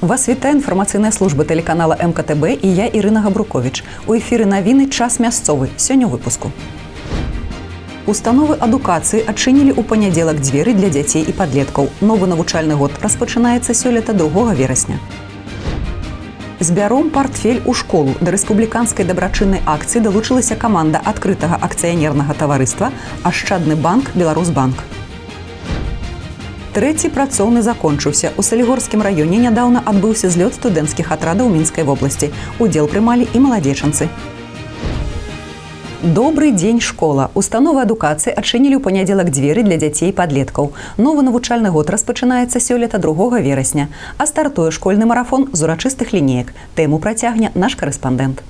Вас вітае інфармацыйная служба тэлеканала МКТБ і я, Ірына Габруковіч. У эфіры навіны «Час мясцовы». Сёння ў выпуску. Установы адукацыі адчынілі ў панядзелак дзверы для дзяцей і падлеткаў. Новы навучальны год распачынаецца сёлета 2 верасня. Збяром партфель у школу. Да рэспубліканскай дабрачыннай акцыі далучылася каманда адкрытага акцыянернага таварыства «Ашчадны банк Беларусбанк». Трэці працоўны закончыўся. У Салігорскім раёне нядаўна адбыўся злёт студэнцкіх атрадаў Мінскай вобласці. Удзел прымалі і маладзечанцы. Добры дзень, школа. Установы адукацыі адчынілі ў панядзелак дзверы для дзяцей і падлеткаў. Новы навучальны год распачынаецца сёлета 2 верасня, а стартуе школьны марафон з урачыстых лінеек. Тэму працягне наш карэспандэнт.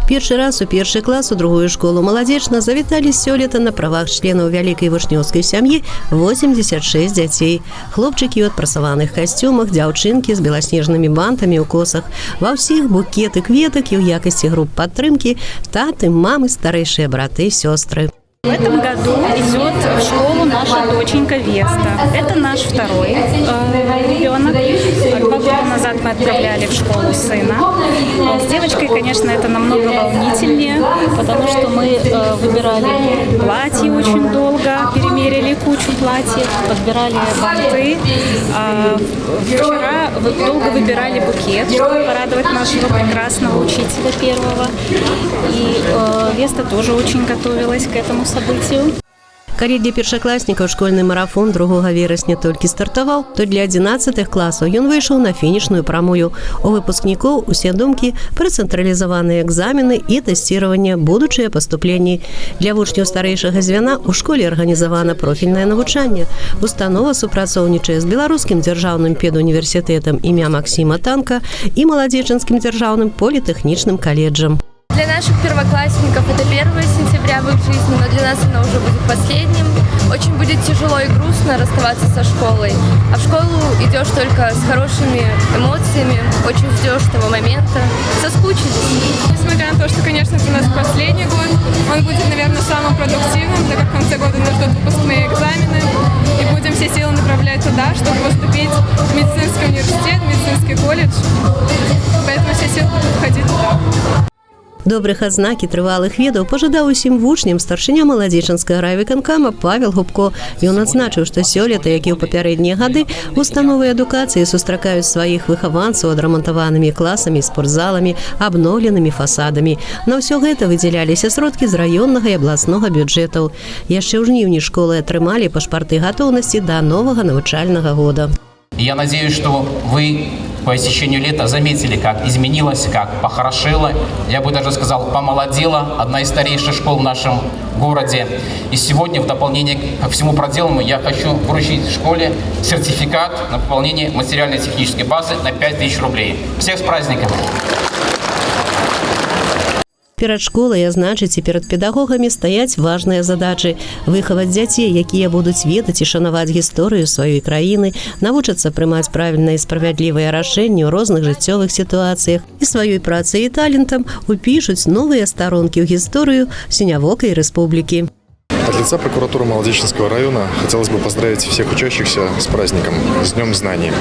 Першы раз у першы клас у другую школу маладзечна завіталі сёлета на правах членаў вялікай вучнёўскай сям'і 86 дзяцей. Хлопчыкі ў адпрасаваных касцюмах, дзяўчынкі з беласнежнымі бантамі ў косах. Ва ўсіх букеты кветак і ў якасці груп падтрымкі таты, мамы, старэйшыя браты і сёстры. В этом году идет в школу наша доченька Веста. Это наш второй ребенок. 2 года назад мы отправляли в школу сына. С девочкой, конечно, это намного волнительнее, потому что мы выбирали платье очень долго, перемерили кучу платьев, подбирали банты. Вчера долго выбирали букет, чтобы порадовать нашего прекрасного учителя первого. И Веста тоже очень готовилась к этому событию. Калі для першакласнікаў школьны марафон 2 верасня толькі стартаваў, то для 11 класаў ён выйшаў на фінішную прамую. У выпускнікоў усе думкі пра цэнтралізаваныя экзамены і тэсціраванне будучыя паступленні. Для вучняў старэйшага звяна ў школе арганізавана профільнае навучанне. Установа супрацоўнічае з Беларускім дзяржаўным педуніверсітэтам імя Максіма Танка і Маладзечанскім дзяржаўным політэхнічным каледжам. Для наших первоклассников это 1 сентября в их жизни, но для нас оно уже будет последним. Очень будет тяжело и грустно расставаться со школой. А в школу идешь только с хорошими эмоциями, очень ждешь того момента. Соскучились. Несмотря на то, что, конечно, это у нас последний год, он будет, наверное, самым продуктивным, так как в конце года нас ждут выпускные экзамены. И будем все силы направлять туда, чтобы поступить в медицинский университет, в медицинский колледж. Поэтому все силы будут ходить туда. Добрых адзнак і трывалых ведаў пажадаў усім вучням старшыня маладзечанскага райвыканкама Павел Губко. Ён адзначыў, што сёлета, як і ў папярэднія гады, установы адукацыі сустракаюць сваіх выхаванцаў адрамантаванымі класамі, спортзаламі, абноўленымі фасадамі. На ўсё гэта выдзяляліся сродкі з раённага і абласнога бюджэтаў. Яшчэ ў жніўні школы атрымалі пашпарты гатоўнасці да новага навучальнага года. Я надеюсь, что вы по истечению лета заметили, как изменилось, как похорошело, я бы даже сказал, помолодела одна из старейших школ в нашем городе. И сегодня в дополнение ко всему проделанному я хочу вручить школе сертификат на пополнение материально-технической базы на 5000 рублей. Всех с праздником! Перад школай, а значыць і перад педагогамі стаяць важныя задачы. Выхаваць дзяцей, якія будуць ведаць і шанаваць гісторыю сваёй краіны, навучацца прымаць правільныя і справядлівыя рашэнні ў розных жыццёвых сітуацыях і сваёй працай і талентам упішуць новыя старонкі ў гісторыю сінявокай рэспублікі. От лица прокуратуры Молодеченского района хотелось бы поздравить всех учащихся с праздником, с Днем знаний.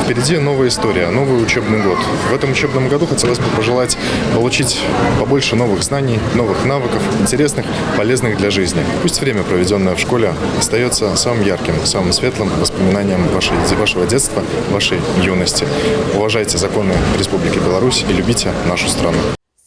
Впереди новая история, новый учебный год. В этом учебном году хотелось бы пожелать получить побольше новых знаний, новых навыков, интересных, полезных для жизни. Пусть время, проведенное в школе, остается самым ярким, самым светлым воспоминанием вашего детства, вашей юности. Уважайте законы Республики Беларусь и любите нашу страну.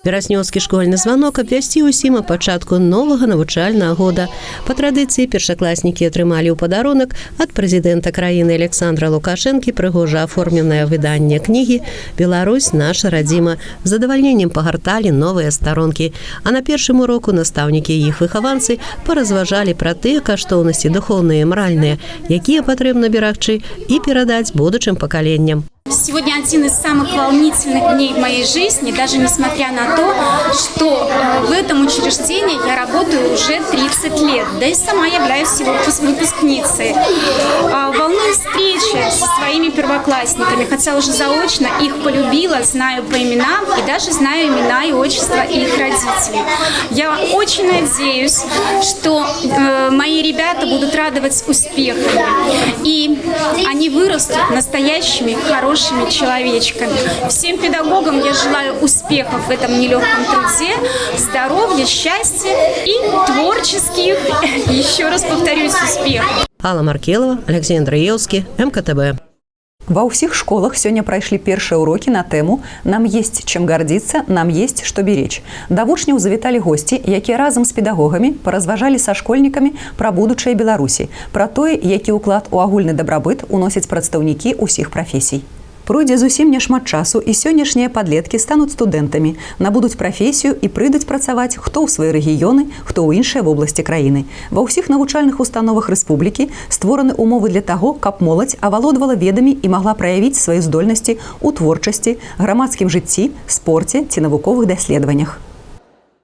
Вераснёўскі школьны званок абвясціў усім о пачатку новага навучальнага года. Па традыцыі першакласнікі атрымалі ў падарунак ад прэзідэнта краіны Александра Лукашэнкі прыгожа аформленае выданне кнігі «Беларусь – наша радзіма». З задавальненнем пагарталі новыя старонкі. А на першым уроку настаўнікі і іх выхаванцы паразважалі пра тыя каштоўнасці духоўныя і маральныя, якія патрэбна берагчы і перадаць будучым пакаленням. Сегодня один из самых волнительных дней в моей жизни, даже несмотря на то, что в этом учреждении я работаю уже 30 лет, да и сама являюсь его выпускницей. Волнуюсь встречи со своими первоклассниками, хотя уже заочно их полюбила, знаю по именам и даже знаю имена и отчества их родителей. Я очень надеюсь, что мои ребята будут радовать успехами, и они вырастут настоящими, хорошими хорошими человечками. Всем педагогам я желаю успехов в этом нелегком труде, здоровья, счастья и творческих, еще раз повторюсь, успехов. Алла Маркелова, Алексей Андреевский, МКТБ. Ва ўсіх школах сёння прайшлі першыя урокі на тэму «Нам есть чем гордиться, нам есть что беречь». Да вучняў завіталі госці, якія разам з педагогамі паразважалі са школьнікамі пра будучае Беларусі, пра тое, які ўклад у агульны дабрабыт уносяць прадстаўнікі ўсіх прафесій. Пройдзе зусім няшмат часу, і сённяшнія падлеткі стануць студэнтамі, набудуць прафесію і прыйдуць працаваць хто ў свае рэгіёны, хто ў іншыя вобласці краіны. Ва ўсіх навучальных установах рэспублікі створаны умовы для таго, каб моладзь авалодвала ведамі і магла праявіць свае здольнасці ў творчасці, грамадскім жыцці, спорце ці навуковых даследаваннях.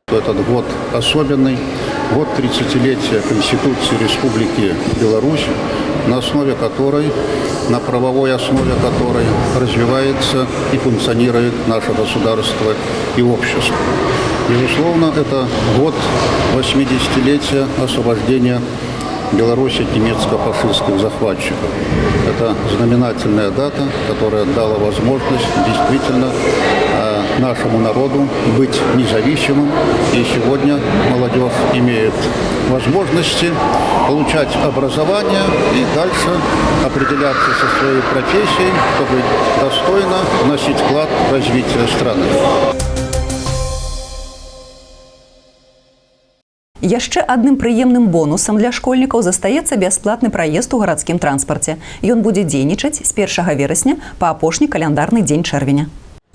Этот год особенный, год 30-летия Конституции Республики Беларусь, на основе которой, на правовой основе которой развивается и функционирует наше государство и общество. Безусловно, это год 80-летия освобождения Беларуси от немецко-фашистских захватчиков. Это знаменательная дата, которая дала возможность действительно нашему народу быть независимым. И сегодня молодежь имеет возможности получать образование и дальше определяться со своей профессией, чтобы достойно вносить вклад в развитие страны. Яшчэ адным прыемным бонусам для школьнікаў застаецца бясплатны праезд у гарадскім транспарце. Ён будзе дзейнічаць з 1 верасня па апошні каляндарны дзень чэрвеня.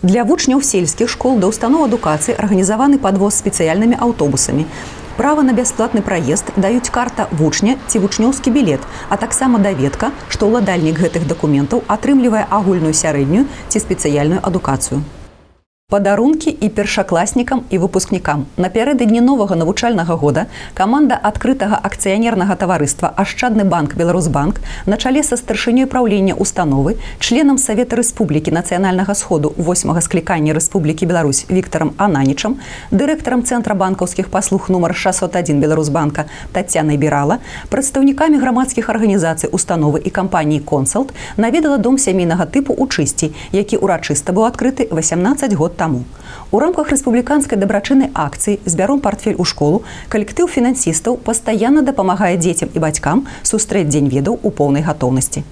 Для вучняў сельскіх школ да устаноў адукацыі арганізаваны падвоз спецыяльнымі аўтобусамі. Права на бясплатны праезд даюць карта вучня ці вучнёўскі білет, а таксама даведка, што ўладальнік гэтых дакументаў атрымлівае агульную сярэднюю ці спецыяльную адукацыю. Падарункі і першакласнікам і выпускнікам. Напярэдадні новага навучальнага года каманда адкрытага акцыянернага таварыства «Ашчадны банк Беларусьбанк» на чале са старшынёй праўлення установы, членам Савета Рэспублікі Нацыянальнага сходу 8-га склікання Рэспублікі Беларусь Віктарам Ананічам, дырэктарам Цэнтра банкаўскіх паслуг нумар 601 Беларусьбанка Тацянай Бірала, прадстаўнікамі грамадскіх арганізацый установы і кампаніі «Консалт» наведала дом сямейнага тыпу ў Чысці, які урачыста быў адкрыты 18 год таму. У рамках рэспубліканскай дабрачыннай акцыі «Збяром партфель у школу» калектыў фінансістаў пастаянна дапамагае дзецям і бацькам сустрэць дзень ведаў у поўнай гатоўнасці.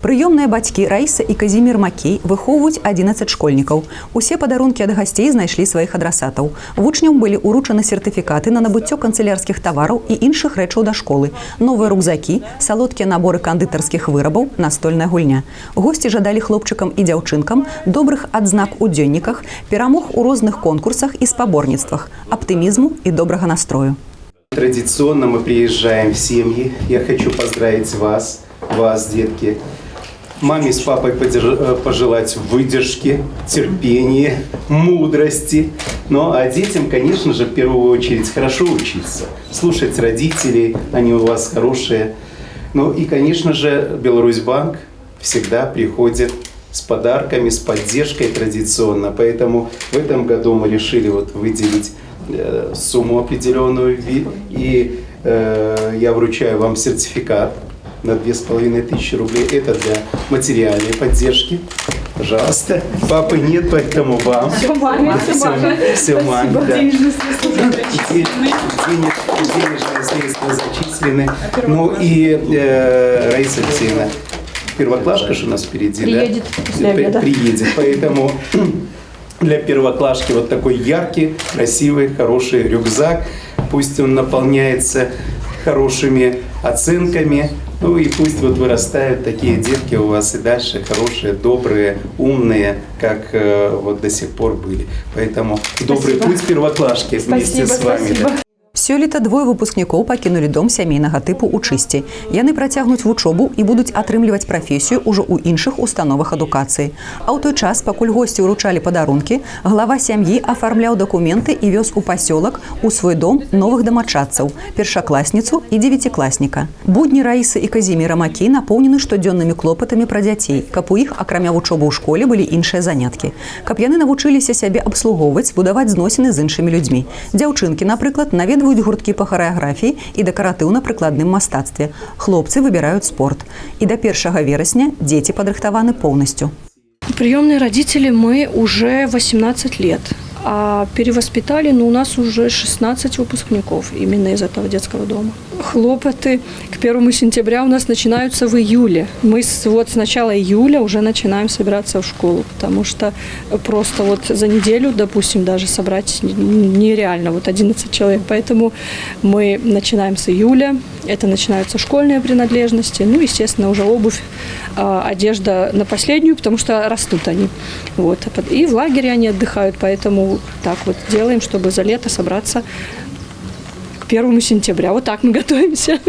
Прыёмныя бацькі Раіса і Казімір Макей выхоўваюць 11 школьнікаў. Усе падарункі ад гасцей знайшлі сваіх адрасатаў. Вучням былі ўручаны сертыфікаты на набыццё канцылярскіх тавараў і іншых рэчаў да школы, новыя рюкзакі, салодкія наборы кандытарскіх вырабаў, настольная гульня. Госці жадалі хлопчыкам і дзяўчынкам добрых адзнак у дзённіках, перамог у розных конкурсах і спаборніцтвах, аптымізму і добрага настрою. Традиционно мы приезжаем в семьи. Я хочу поздравить вас, детки, маме с папой пожелать выдержки, терпения, мудрости. Ну а детям, конечно же, в первую очередь хорошо учиться, слушать родителей, они у вас хорошие. Ну и, конечно же, Беларусьбанк всегда приходит с подарками, с поддержкой традиционно. Поэтому в этом году мы решили выделить сумму определенную. И я вручаю вам сертификат на 2500 рублей. Это для материальной поддержки. Пожалуйста. Папы нет, поэтому вам. Все маме. Все маме, да. Денежные средства зачислены. Ну и Раиса Алексеевна, первоклашка же у нас впереди, приедет, да? После обеда. Приедет, поэтому для первоклашки вот такой яркий, красивый, хороший рюкзак. Пусть он наполняется хорошими оценками. Ну и пусть вырастают такие детки у вас и дальше хорошие, добрые, умные, как до сих пор были. Поэтому добрый путь первоклашки вместе с вами. Да. Сёлета двое выпускнікоў пакінулі дом сямейнага тыпу ў Чысці. Яны працягнуць вучобу і будуць атрымліваць прафесію ўжо ў іншых установах адукацыі. А ў той час, пакуль госці ўручалі падарункі, глава сям'і афармляў дакументы і вёз у пасёлак у свой дом новых дамачадцаў, першакласніцу і дзевяцікласніка. Будні Раісы і Казіміра Макей напоўнены штодзённымі клопатамі пра дзяцей, каб у іх, акрамя вучобы ў школе, былі іншыя заняткі. Каб яны навучыліся сябе абслугоўваць, будаваць зносіны з іншымі людзьмі. Дзяўчынкі, напрыклад, наведваюць гурткі па харэаграфіі і дэкаратыўна-прыкладным мастацтве. Хлопцы выбіраюць спорт. І да 1 верасня дзеці падрыхтаваны поўнасцю. Приемные родители мы уже 18 лет. А перевоспитали, у нас уже 16 выпускников именно из этого детского дома. Хлопоты к 1 сентября у нас начинаются в июле. Мы с начала июля уже начинаем собираться в школу, потому что просто за неделю, допустим, даже собрать нереально, 11 человек. Поэтому мы начинаем с июля, это начинаются школьные принадлежности, естественно, уже обувь, одежда на последнюю, потому что растут они. И в лагере они отдыхают, поэтому так делаем, чтобы за лето собраться к 1 сентября. Так мы готовимся.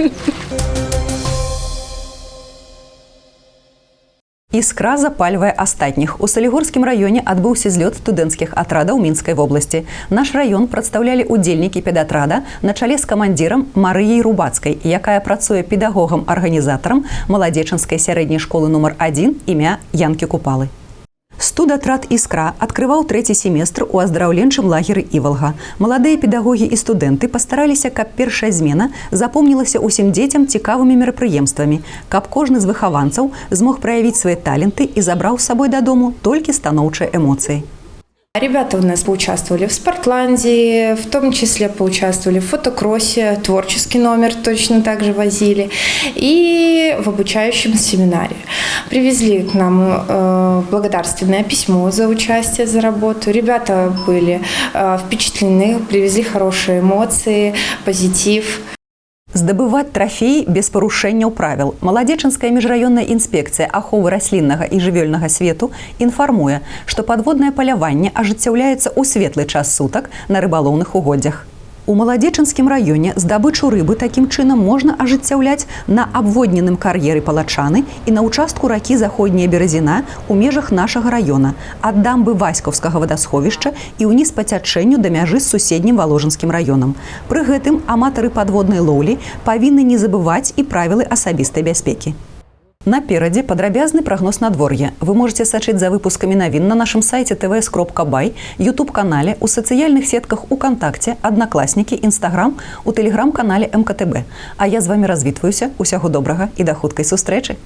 Іскра запальвае астатніх. У Салігорскім раёне адбыўся злёт студэнцкіх атрадаў Мінскай вобласці. Наш раён прадстаўлялі удзельнікі педатрада на чале з камандзірам Марыяй Рубацкай, якая працуе педагогам-арганізатарам Маладзечанскай сярэдняй школы нумар 1 імя Янкі Купалы. Студатрад «Іскра» адкрываў 3-й семестр у аздараўленчым лагеры «Івалга». Маладыя педагогі і студэнты пастараліся, каб першая змена запомнілася ўсім дзецям цікавымі мерапрыемствамі, каб кожны з выхаванцаў змог праявіць свае таленты і забраў з сабой дадому толькі станоўчыя эмоцыі. Ребята у нас поучаствовали в Спортландии, в том числе поучаствовали в фотокроссе, творческий номер точно так же возили и в обучающем семинаре. Привезли к нам благодарственное письмо за участие, за работу. Ребята были впечатлены, привезли хорошие эмоции, позитив. Здабываць трафеі без парушэнняў правіл. Маладзечанская міжраённая інспекцыя аховы расліннага і жывёльнага свету інфармуе, што падводнае паляванне ажыццяўляецца ў светлы час сутак на рыбалоўных угоддзях. У Маладзечанскім раёне здабычу рыбы такім чынам можна ажыццяўляць на абводненым кар'еры Палачаны і на ўчастку ракі Заходняя Беразіна ў межах нашага раёна, ад дамбы Васькаўскага вадасховішча і ўніз па цячэнню да мяжы з суседнім Валожынскім раёнам. Пры гэтым аматары падводнай лоўлі павінны не забываць і правілы асабістай бяспекі. Наперадзе падрабязны прагноз надвор'я. Вы можете сачыць за выпускамі навін на нашым сайце tvs.by, YouTube-канале, у сацыяльных сетках УКонтакце, Аднакласнікі, Інстаграм, у тэлеграм-канале МКТБ. А я з вамі развітваюся. Усяго добрага і да хуткай сустрэчы!